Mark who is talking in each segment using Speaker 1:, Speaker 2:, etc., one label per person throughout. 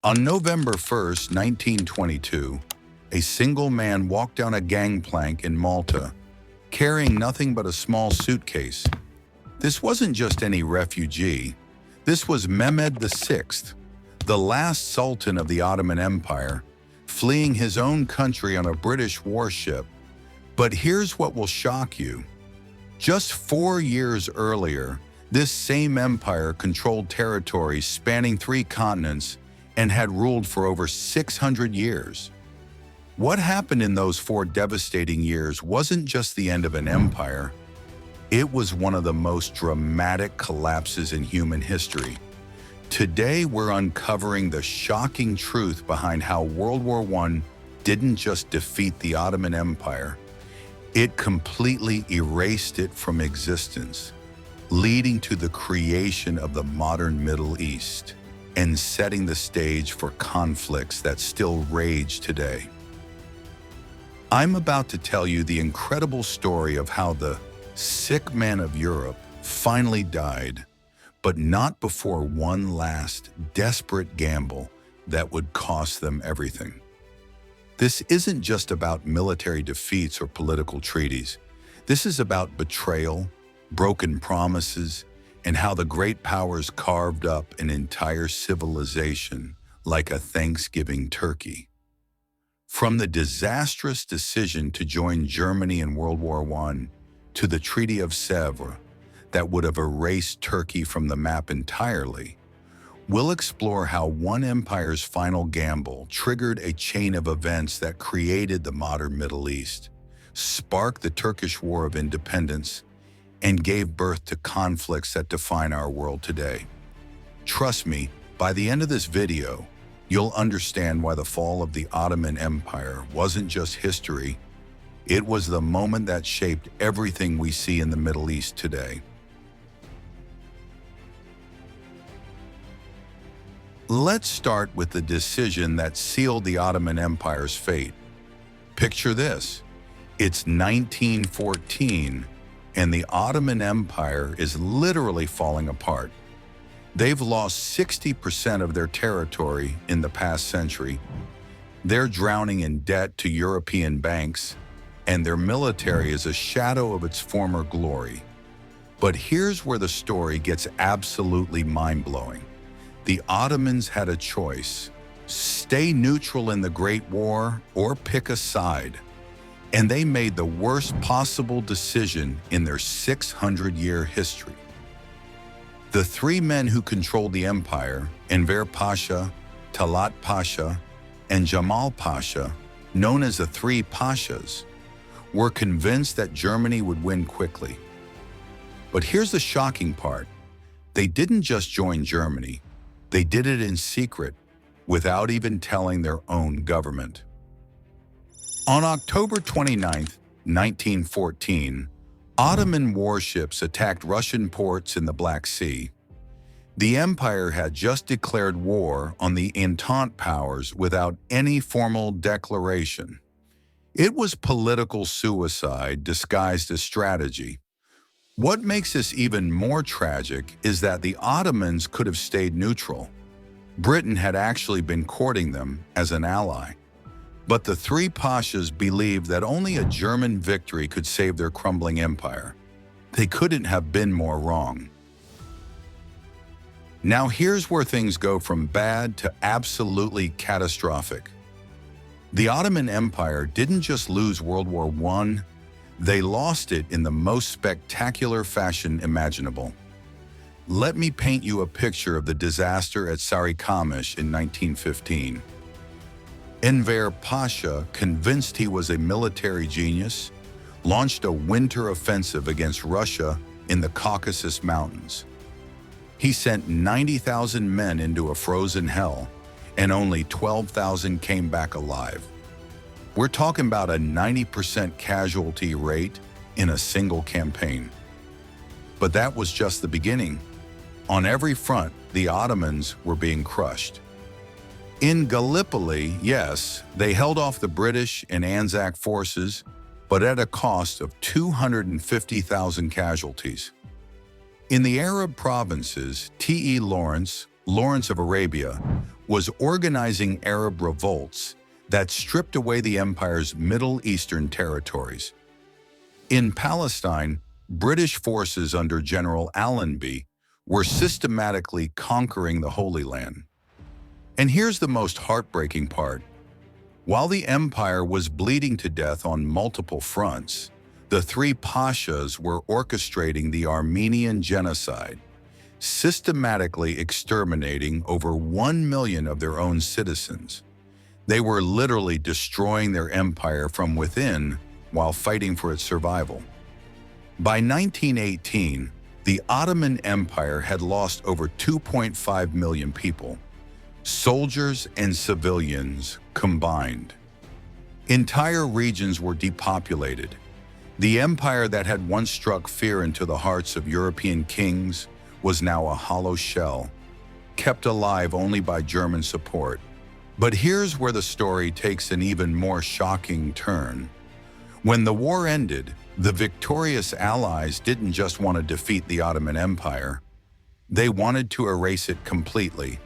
Speaker 1: On November 1st, 1922, a single man walked down a gangplank in Malta, carrying nothing but a small suitcase. This wasn't just any refugee. This was Mehmed VI, the last sultan of the Ottoman Empire, fleeing his own country on a British warship. But here's what will shock you. Just 4 years earlier, this same empire controlled territories spanning 3 continents and had ruled for over 600 years. What happened in those 4 devastating years wasn't just the end of an empire. It was one of the most dramatic collapses in human history. Today, we're uncovering the shocking truth behind how World War I didn't just defeat the Ottoman Empire. It completely erased it from existence, leading to the creation of the modern Middle East and setting the stage for conflicts that still rage today. I'm about to tell you the incredible story of how the sick man of Europe finally died, but not before one last desperate gamble that would cost them everything. This isn't just about military defeats or political treaties. This is about betrayal, broken promises, and how the great powers carved up an entire civilization like a Thanksgiving turkey. From the disastrous decision to join Germany in World War I to the Treaty of Sèvres that would have erased Turkey from the map entirely, we'll explore how one empire's final gamble triggered a chain of events that created the modern Middle East, sparked the Turkish War of Independence, and gave birth to conflicts that define our world today. Trust me, by the end of this video, you'll understand why the fall of the Ottoman Empire wasn't just history. It was the moment that shaped everything we see in the Middle East today. Let's start with the decision that sealed the Ottoman Empire's fate. Picture this. It's 1914, and the Ottoman Empire is literally falling apart. They've lost 60% of their territory in the past century. They're drowning in debt to European banks, and their military is a shadow of its former glory. But here's where the story gets absolutely mind-blowing. The Ottomans had a choice: stay neutral in the Great War or pick a side. And they made the worst possible decision in their 600-year history. The 3 men who controlled the empire, Enver Pasha, Talat Pasha, and Jamal Pasha, known as the 3 Pashas, were convinced that Germany would win quickly. But here's the shocking part. They didn't just join Germany. They did it in secret, without even telling their own government. On October 29, 1914, Ottoman warships attacked Russian ports in the Black Sea. The empire had just declared war on the Entente powers without any formal declaration. It was political suicide disguised as strategy. What makes this even more tragic is that the Ottomans could have stayed neutral. Britain had actually been courting them as an ally. But the 3 Pashas believed that only a German victory could save their crumbling empire. They couldn't have been more wrong. Now here's where things go from bad to absolutely catastrophic. The Ottoman Empire didn't just lose World War I, they lost it in the most spectacular fashion imaginable. Let me paint you a picture of the disaster at Sarikamish in 1915. Enver Pasha, convinced he was a military genius, launched a winter offensive against Russia in the Caucasus Mountains. He sent 90,000 men into a frozen hell, and only 12,000 came back alive. We're talking about a 90% casualty rate in a single campaign. But that was just the beginning. On every front, the Ottomans were being crushed. In Gallipoli, yes, they held off the British and Anzac forces, but at a cost of 250,000 casualties. In the Arab provinces, T.E. Lawrence, Lawrence of Arabia, was organizing Arab revolts that stripped away the empire's Middle Eastern territories. In Palestine, British forces under General Allenby were systematically conquering the Holy Land. And here's the most heartbreaking part. While the empire was bleeding to death on multiple fronts, the three pashas were orchestrating the Armenian genocide, systematically exterminating over 1 million of their own citizens. They were literally destroying their empire from within while fighting for its survival. By 1918, the Ottoman Empire had lost over 2.5 million people, soldiers and civilians combined. Entire regions were depopulated. The empire that had once struck fear into the hearts of European kings was now a hollow shell, kept alive only by German support. But here's where the story takes an even more shocking turn. When the war ended, the victorious Allies didn't just want to defeat the Ottoman Empire, they wanted to erase it completely.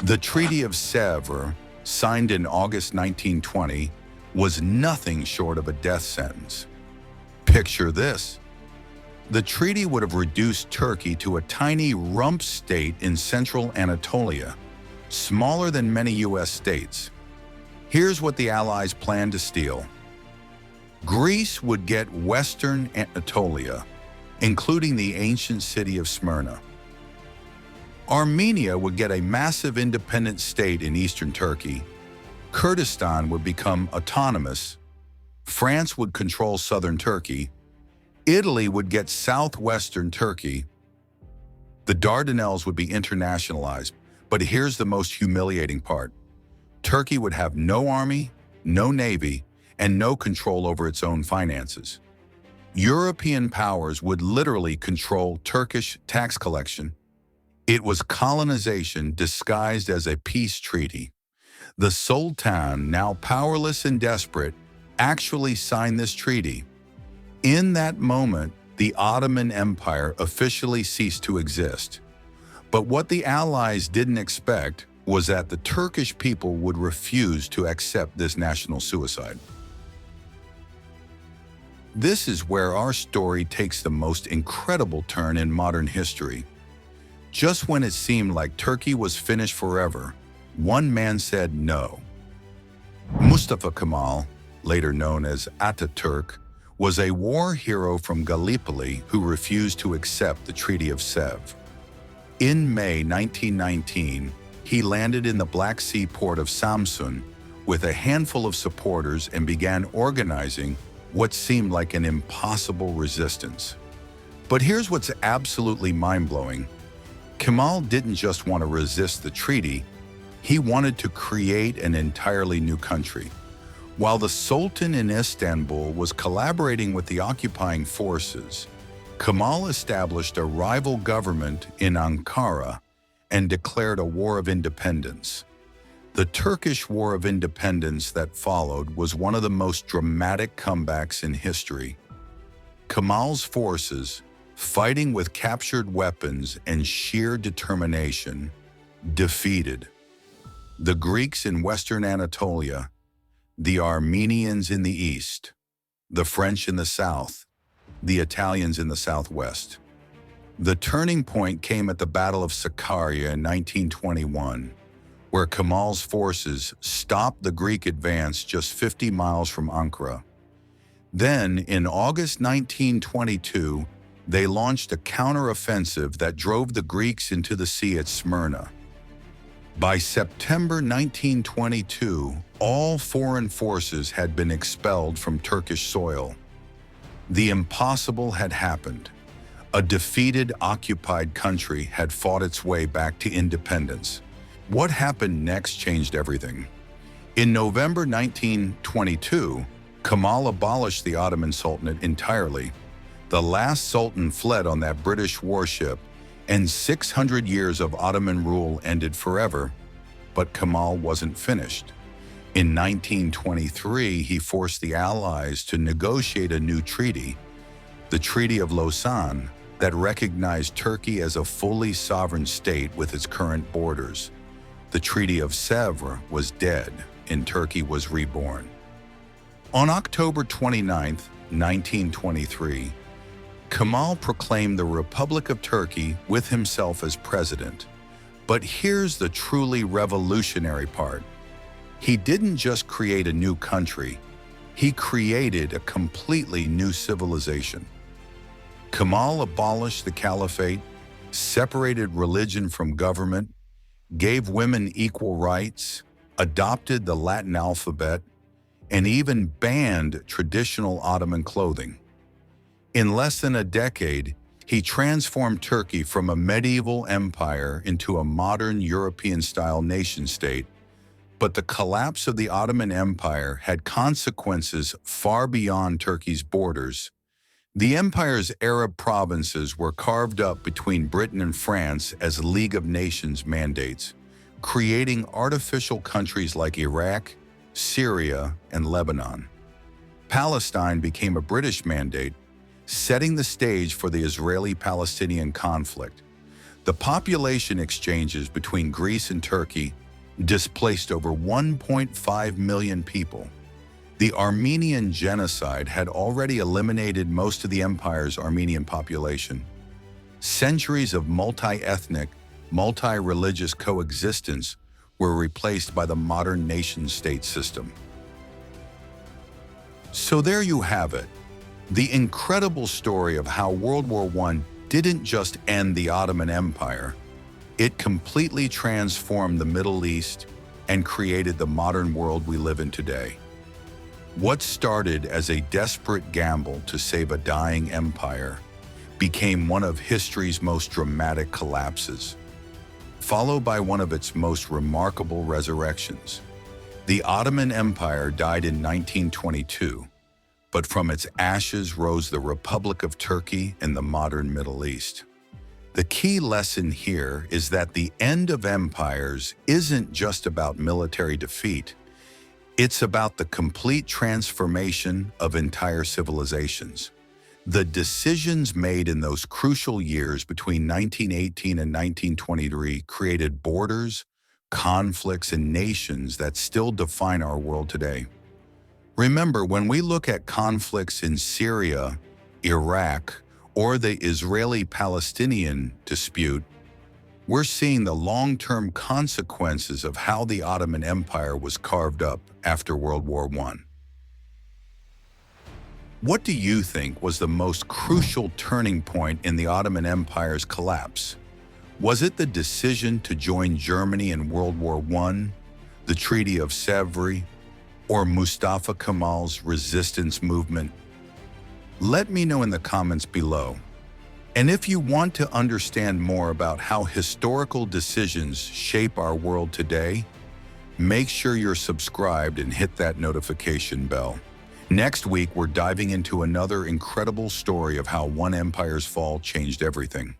Speaker 1: The Treaty of Sèvres, signed in August 1920, was nothing short of a death sentence. Picture this. The treaty would have reduced Turkey to a tiny rump state in central Anatolia, smaller than many U.S. states. Here's what the Allies planned to steal. Greece would get western Anatolia, including the ancient city of Smyrna. Armenia would get a massive independent state in eastern Turkey. Kurdistan would become autonomous. France would control southern Turkey. Italy would get southwestern Turkey. The Dardanelles would be internationalized, but here's the most humiliating part. Turkey would have no army, no navy, and no control over its own finances. European powers would literally control Turkish tax collection. It was colonization disguised as a peace treaty. The Sultan, now powerless and desperate, actually signed this treaty. In that moment, the Ottoman Empire officially ceased to exist. But what the Allies didn't expect was that the Turkish people would refuse to accept this national suicide. This is where our story takes the most incredible turn in modern history. Just when it seemed like Turkey was finished forever, one man said no. Mustafa Kemal, later known as Atatürk, was a war hero from Gallipoli who refused to accept the Treaty of Sèvres. In May 1919, he landed in the Black Sea port of Samsun with a handful of supporters and began organizing what seemed like an impossible resistance. But here's what's absolutely mind-blowing. Kemal didn't just want to resist the treaty, he wanted to create an entirely new country. While the Sultan in Istanbul was collaborating with the occupying forces, Kemal established a rival government in Ankara and declared a war of independence. The Turkish War of Independence that followed was one of the most dramatic comebacks in history. Kemal's forces, fighting with captured weapons and sheer determination, defeated the Greeks in western Anatolia, the Armenians in the east, the French in the south, the Italians in the southwest. The turning point came at the Battle of Sakarya in 1921, where Kemal's forces stopped the Greek advance just 50 miles from Ankara. Then, in August 1922, they launched a counteroffensive that drove the Greeks into the sea at Smyrna. By September 1922, all foreign forces had been expelled from Turkish soil. The impossible had happened. A defeated, occupied country had fought its way back to independence. What happened next changed everything. In November 1922, Kemal abolished the Ottoman Sultanate entirely. The last sultan fled on that British warship, and 600 years of Ottoman rule ended forever. But Kemal wasn't finished. In 1923, he forced the Allies to negotiate a new treaty, the Treaty of Lausanne, that recognized Turkey as a fully sovereign state with its current borders. The Treaty of Sèvres was dead, and Turkey was reborn. On October 29, 1923, Kemal proclaimed the Republic of Turkey with himself as president. But here's the truly revolutionary part. He didn't just create a new country, he created a completely new civilization. Kemal abolished the caliphate, separated religion from government, gave women equal rights, adopted the Latin alphabet, and even banned traditional Ottoman clothing. In less than a decade, he transformed Turkey from a medieval empire into a modern European-style nation-state. But the collapse of the Ottoman Empire had consequences far beyond Turkey's borders. The empire's Arab provinces were carved up between Britain and France as League of Nations mandates, creating artificial countries like Iraq, Syria, and Lebanon. Palestine became a British mandate, setting the stage for the Israeli-Palestinian conflict. The population exchanges between Greece and Turkey displaced over 1.5 million people. The Armenian genocide had already eliminated most of the empire's Armenian population. Centuries of multi-ethnic, multi-religious coexistence were replaced by the modern nation-state system. So there you have it, the incredible story of how World War I didn't just end the Ottoman Empire, it completely transformed the Middle East and created the modern world we live in today. What started as a desperate gamble to save a dying empire became one of history's most dramatic collapses, followed by one of its most remarkable resurrections. The Ottoman Empire died in 1922, but from its ashes rose the Republic of Turkey and the modern Middle East. The key lesson here is that the end of empires isn't just about military defeat. It's about the complete transformation of entire civilizations. The decisions made in those crucial years between 1918 and 1923 created borders, conflicts, and nations that still define our world today. Remember, when we look at conflicts in Syria, Iraq, or the Israeli-Palestinian dispute, we're seeing the long-term consequences of how the Ottoman Empire was carved up after World War I. What do you think was the most crucial turning point in the Ottoman Empire's collapse? Was it the decision to join Germany in World War I, the Treaty of Sèvres, or Mustafa Kemal's resistance movement? Let me know in the comments below. And if you want to understand more about how historical decisions shape our world today, make sure you're subscribed and hit that notification bell. Next week, we're diving into another incredible story of how one empire's fall changed everything.